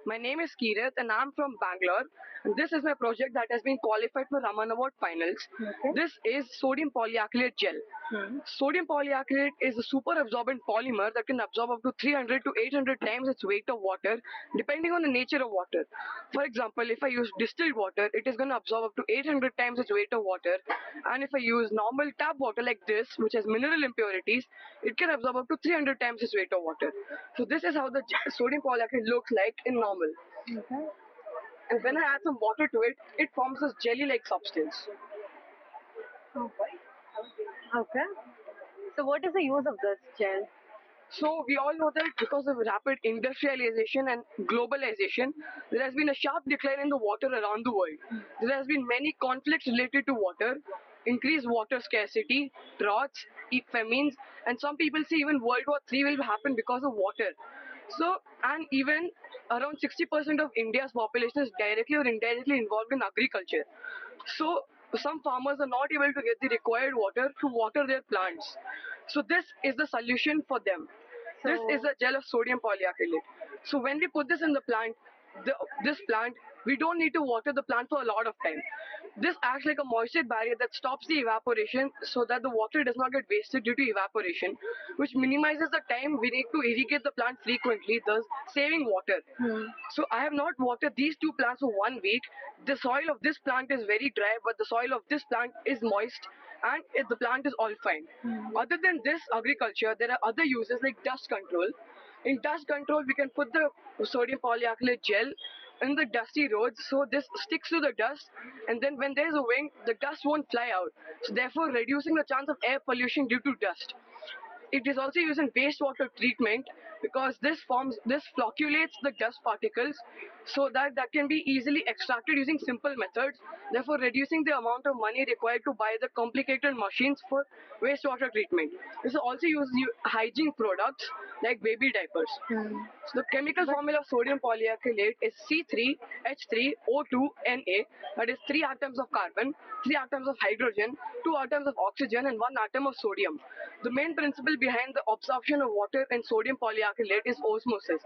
My name is Kirat and I'm from Bangalore. And this is my project that has been qualified for Raman Award finals. Okay. This is sodium polyacrylate gel. Sodium polyacrylate is a super absorbent polymer that can absorb up to 300 to 800 times its weight of water depending on the nature of water. For example, if I use distilled water, it is going to absorb up to 800 times its weight of water. And if I use normal tap water like this, which has mineral impurities, it can absorb up to 300 times its weight of water. So this is how the sodium polyacrylate looks like in normal. Okay. And when I add some water to it, it forms this jelly-like substance. Okay. So what is the use of this gel? So we all know that because of rapid industrialization and globalization, there has been a sharp decline in the water around the world. There has been many conflicts related to water, increased water scarcity, droughts, famines, and some people say even World War III will happen because of water. So, and even around 60% of India's population is directly or indirectly involved in agriculture. So, some farmers are not able to get the required water to water their plants. So, this is the solution for them. This is a gel of sodium polyacrylate. So when we put this in the plant, this plant, we don't need to water the plant for a lot of time. This acts like a moisture barrier that stops the evaporation so that the water does not get wasted due to evaporation, which minimizes the time we need to irrigate the plant frequently, thus saving water. So I have not watered these two plants for 1 week. The soil of this plant is very dry, but the soil of this plant is moist and the plant is all fine. Other than this agriculture, there are other uses like dust control. In dust control, we can put the sodium polyacrylate gel in the dusty roads so this sticks to the dust, and then when there's a wind, the dust won't fly out. So therefore reducing the chance of air pollution due to dust. It is also used in wastewater treatment because this flocculates the dust particles so that can be easily extracted using simple methods, therefore reducing the amount of money required to buy the complicated machines for wastewater treatment. This is also used in hygiene products like baby diapers. So the chemical formula of sodium polyacrylate is C3H3O2Na, that is 3 atoms of carbon, 3 atoms of hydrogen, 2 atoms of oxygen and 1 atom of sodium. The main principle behind the absorption of water in sodium polyacrylate is osmosis.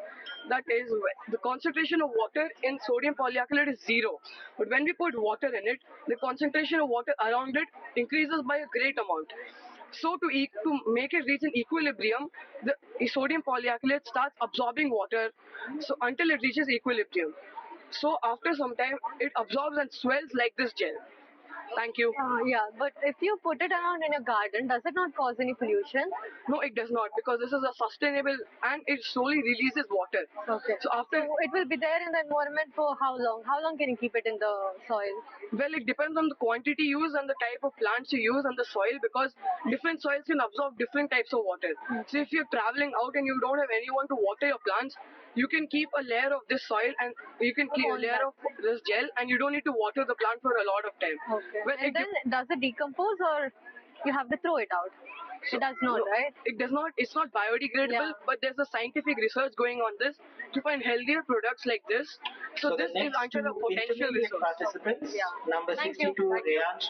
That is, the concentration of water in sodium polyacrylate is zero. But when we put water in it, the concentration of water around it increases by a great amount. So to make it reach an equilibrium, the sodium polyacrylate starts absorbing water so until it reaches equilibrium. So after some time, it absorbs and swells like this gel. Thank you. Yeah, but if you put it around in a garden, does it not cause any pollution? No, it does not because this is a sustainable and it slowly releases water. Okay. So after, So it will be there in the environment for how long? How long can you keep it in the soil? well, it depends on the quantity used and the type of plants you use and the soil because different soils can absorb different types of water. So if you're traveling out and you don't have anyone to water your plants, you can keep a layer of this soil and you can keep a layer of this gel and you don't need to water the plant for a lot of time. Okay. Well, And then does it decompose or you have to throw it out? It does not, no, right? it does not. It's not biodegradable, Yeah. but there's a scientific research going on this to find healthier products like this. So So the this is next under a two potential intermediate resource. participants, Yeah. number Thank you. 62, Thank you. Reyansh